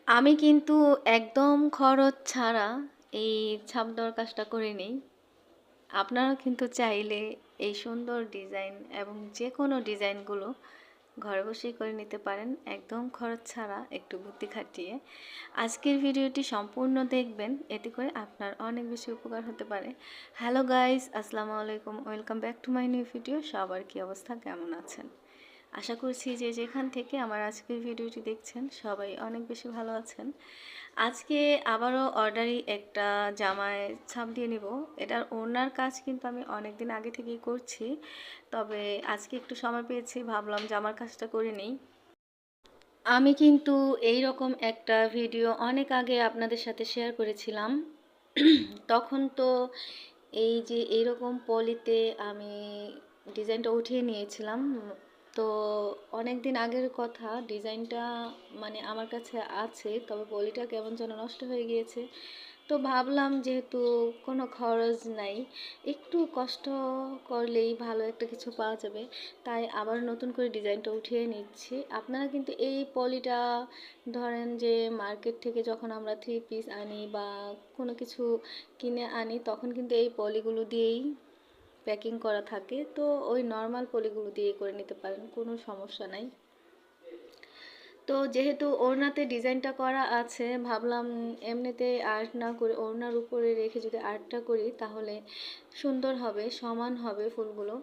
আমি কিন্তু একদম খরচ ছাড়া এই ছাপ দেওয়ার কাজটা করে নিই। আপনারা কিন্তু চাইলে এই সুন্দর ডিজাইন এবং যে কোনো ডিজাইনগুলো ঘরে বসেই করে নিতে পারেন একদম খরচ ছাড়া, একটু বুদ্ধি খাটিয়ে। আজকের ভিডিওটি সম্পূর্ণ দেখবেন, এতে করে আপনার অনেক বেশি উপকার হতে পারে। হ্যালো গাইস, আসসালামু আলাইকুম, welcome back to my new video. সবার কি অবস্থা, কেমন আছেন? আশা করছি যে যেখান থেকে আমার আজকের ভিডিওটি দেখছেন সবাই অনেক বেশি ভালো আছেন। আজকে আবারও অর্ডারি একটা জামায় ছাপ দিয়ে নিব। এটার ওড়নার কাজ কিন্তু আমি অনেক দিন আগে থেকেই করছি, তবে আজকে একটু সময় পেয়েছি, ভাবলাম জামার কাজটা করে নিই। আমি কিন্তু এই রকম একটা ভিডিও অনেক আগে আপনাদের সাথে শেয়ার করেছিলাম। তখন তো এই যে এইরকম পলিতে আমি ডিজাইনটা উঠিয়ে নিয়েছিলাম। তো অনেক দিন আগের কথা, ডিজাইনটা মানে আমার কাছে আছে, তবে পলিটা কেমন যেন নষ্ট হয়ে গিয়েছে। তো ভাবলাম যেহেতু কোনো খরচ নাই, একটু কষ্ট করলেই ভালো একটা কিছু পাওয়া যাবে, তাই আবার নতুন করে ডিজাইনটা উঠিয়ে নিচ্ছি। আপনারা কিন্তু এই পলিটা ধরেন যে মার্কেট থেকে যখন আমরা থ্রি পিস আনি বা কোনো কিছু কিনে আনি, তখন কিন্তু এই পলিগুলো দিয়েই প্যাকিং করা থাকে। তো ওই নর্মাল পলিগুলো দিয়ে করে নিতে পারেন, কোনো সমস্যা নাই। তো যেহেতু ওড়নাতে ডিজাইনটা করা আছে, ভাবলাম এমনিতে আর্ট না করে ওড়নার উপরে রেখে যদি আর্টটা করি তাহলে সুন্দর হবে, সমান হবে ফুলগুলো।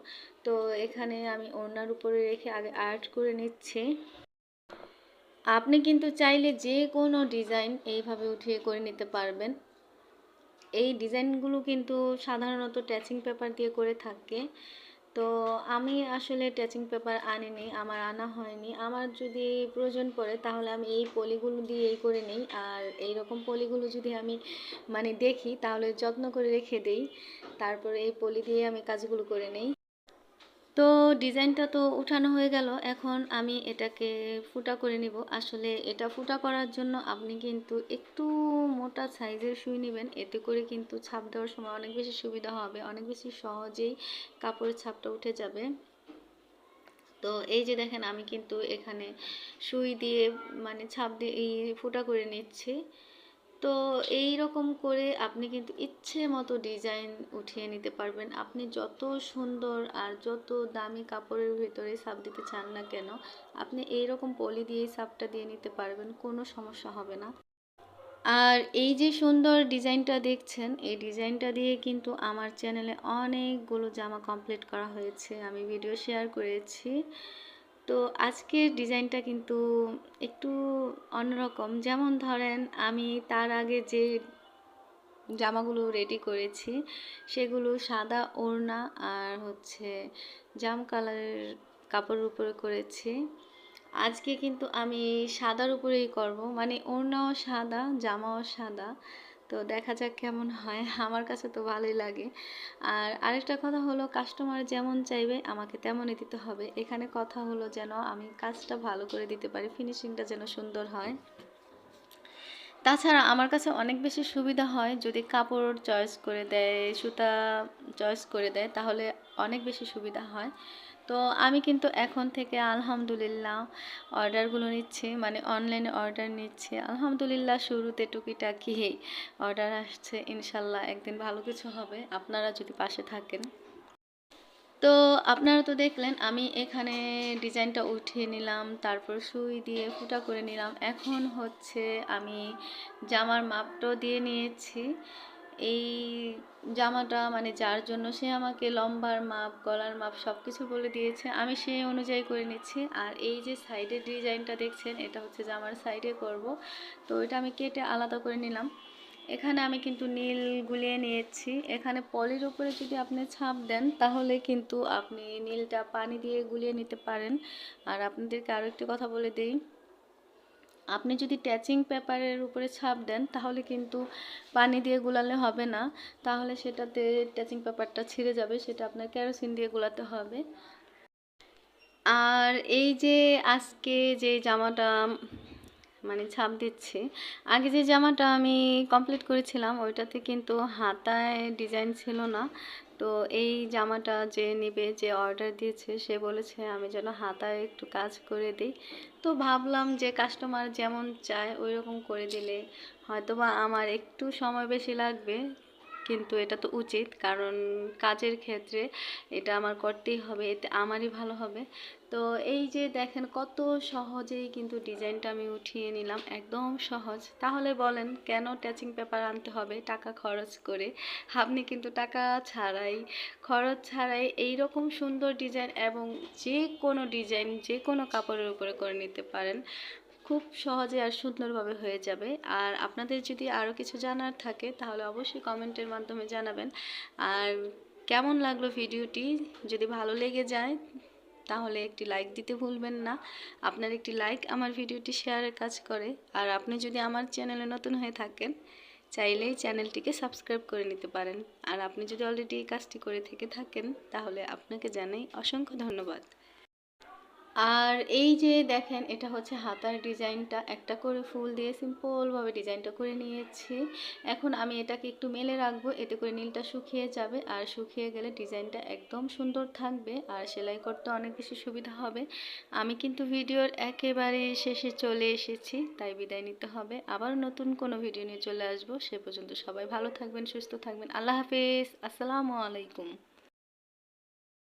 তো এখানে আমি ওড়নার উপরে রেখে আগে আর্ট করে নিচ্ছি। আপনি কিন্তু চাইলে যে কোনো ডিজাইন এইভাবে উঠিয়ে করে নিতে পারবেন। এই ডিজাইনগুলো কিন্তু সাধারণত ট্যাচিং পেপার দিয়ে করে থাকে। তো আমি আসলে ট্যাচিং পেপার আনিনি, আমার আনা হয়নি। আমার যদি প্রয়োজন পড়ে তাহলে আমি এই পলিগুলো দিয়েই করে নিই। আর এই রকম পলিগুলো যদি আমি মানে দেখি তাহলে যত্ন করে রেখে দেই, তারপরে এই পলি দিয়ে আমি কাজগুলো করে নিই। তো ডিজাইনটা তো উঠানো হয়ে গেল, এখন আমি এটাকে ফুটা করে নিব। আসলে এটা ফুটা করার জন্য আপনি কিন্তু একটু মোটা সাইজের সুই নেবেন, এতে করে কিন্তু ছাপ দেওয়ার সময় অনেক বেশি সুবিধা হবে, অনেক বেশি সহজেই কাপড়ের ছাপটা উঠে যাবে। তো এই যে দেখেন, আমি কিন্তু এখানে সুই দিয়ে মানে ছাপ দিয়ে এই ফুটা করে নিচ্ছি। তো এই রকম করে আপনি কিন্তু ইচ্ছে মতো ডিজাইন উঠিয়ে নিতে পারবেন। আপনি যত সুন্দর আর যত দামি কাপড়ের ভিতরে ছাপ দিতে চান না কেন, আপনি এই রকম পলি দিয়ে ছাপটা দিয়ে নিতে পারবেন, কোনো সমস্যা হবে না। আর এই যে সুন্দর ডিজাইনটা দেখছেন, এই ডিজাইনটা দিয়ে কিন্তু আমার চ্যানেলে অনেকগুলো জামা কমপ্লিট করা হয়েছে, আমি ভিডিও শেয়ার করেছি। তো আজকের ডিজাইনটা কিন্তু একটু অন্যরকম। যেমন ধরেন, আমি তার আগে যে জামাগুলো রেডি করেছি সেগুলো সাদা ওড়না আর হচ্ছে জাম কালারের কাপড়ের উপরে করেছি। আজকে কিন্তু আমি সাদার উপরেই করব, মানে ওড়নাও সাদা, জামাও সাদা। তো দেখা যাক কেমন হয়, আমার কাছে তো ভালোই লাগে। আর আরেকটা কথা হলো, কাস্টমার যেমন চাইবে আমাকে তেমনই দিতে হবে। এখানে কথা হলো যেন আমি কাজটা ভালো করে দিতে পারি, ফিনিশিংটা যেন সুন্দর হয়। তাছাড়া আমার কাছে অনেক বেশি সুবিধা হয় যদি কাপড় চয়েস করে দেয়, সুতা চয়েস করে দেয়, তাহলে অনেক বেশি সুবিধা হয়। তো আমি কিন্তু এখন থেকে আলহামদুলিল্লাহ অর্ডারগুলো নিচ্ছি, মানে অনলাইনে অর্ডার নিচ্ছি। আলহামদুলিল্লাহ শুরুতে টুকিটাকি অর্ডার আসছে, ইনশাল্লাহ একদিন ভালো কিছু হবে আপনারা যদি পাশে থাকেন। তো আপনারা তো দেখলেন আমি এখানে ডিজাইনটা উঠিয়ে নিলাম, তারপর সুই দিয়ে ফুটা করে নিলাম। এখন হচ্ছে আমি জামার মাপটাও দিয়ে নিয়েছি। এই জামাটা মানে যার জন্য সে আমাকে লম্বার মাপ, গলার মাপ সব কিছু বলে দিয়েছে, আমি সেই অনুযায়ী করে নিচ্ছি। আর এই যে সাইডের ডিজাইনটা দেখছেন, এটা হচ্ছে জামার সাইডে করব। তো এটা আমি কেটে আলাদা করে নিলাম। এখানে আমি কিন্তু নীল গুলিয়ে নিয়েছি। এখানে পলির উপরে যদি আপনি ছাপ দেন তাহলে কিন্তু আপনি নীলটা পানি দিয়ে গুলিয়ে নিতে পারেন। আর আপনাদেরকে আরও একটি কথা বলে দিই, আপনি যদি ট্যাচিং পেপারের উপরে ছাপ দেন তাহলে কিন্তু পানি দিয়ে গুলালে হবে না, তাহলে সেটাতে ট্যাচিং পেপারটা ছিঁড়ে যাবে, সেটা আপনার কেরোসিন দিয়ে গুলাতে হবে। আর এই যে আজকে যে জামাটা মানে ছাপ দিচ্ছি, আগে যে জামাটা আমি কমপ্লিট করেছিলাম ওইটাতে কিন্তু হাতায় ডিজাইন ছিল না। তো তো এই জামাটা যে নেবে, যে অর্ডার দিয়েছে, সে বলেছে আমি যেন হাতায় একটু কাজ করে দিই। তো ভাবলাম যে কাস্টমার যেমন চায় ওই রকম করে দিলে হয়তোবা আমার একটু সময় বেশি লাগবে, কিন্তু এটা তো উচিত, কারণ কাজের ক্ষেত্রে এটা আমার করতেই হবে, এতে আমারই ভালো হবে। তো এই যে দেখেন কত সহজেই কিন্তু ডিজাইনটা আমি উঠিয়ে নিলাম, একদম সহজ। তাহলে বলেন কেন ট্যাচিং পেপার আনতে হবে টাকা খরচ করে? আপনি কিন্তু টাকা ছাড়াই, খরচ ছাড়াই এই রকম সুন্দর ডিজাইন এবং যে কোনো ডিজাইন যে কোনো কাপড়ের উপরে করে নিতে পারেন, খুব সহজে আর সুন্দরভাবে হয়ে যাবে। আর আপনাদের যদি আরও কিছু জানার থাকে তাহলে অবশ্যই কমেন্টের মাধ্যমে জানাবেন। আর কেমন লাগলো ভিডিওটি? যদি ভালো লেগে যায় তাহলে একটি লাইক দিতে ভুলবেন না। আপনার একটি লাইক আমার ভিডিওটি শেয়ারের কাজ করে। আর আপনি যদি আমার চ্যানেলে নতুন হয়ে থাকেন চাইলেই চ্যানেলটিকে সাবস্ক্রাইব করে নিতে পারেন। আর আপনি যদি অলরেডি এই কাজটি করে থেকে থাকেন তাহলে আপনাকে জানাই অসংখ্য ধন্যবাদ। আর এই যে দেখেন এটা হচ্ছে হাতার ডিজাইনটা, একটা করে ফুল দিয়ে সিম্পলভাবে ডিজাইনটা করে নিয়েছি। এখন আমি এটাকে একটু মেলে রাখবো, এতে করে নীলটা শুকিয়ে যাবে, আর শুকিয়ে গেলে ডিজাইনটা একদম সুন্দর থাকবে আর সেলাই করতে অনেক বেশি সুবিধা হবে। আমি কিন্তু ভিডিওর একেবারে শেষে চলে এসেছি, তাই বিদায় নিতে হবে। আবার নতুন কোনো ভিডিও নিয়ে চলে আসবো। সে পর্যন্ত সবাই ভালো থাকবেন, সুস্থ থাকবেন। আল্লাহ হাফেজ, আসসালামু আলাইকুম।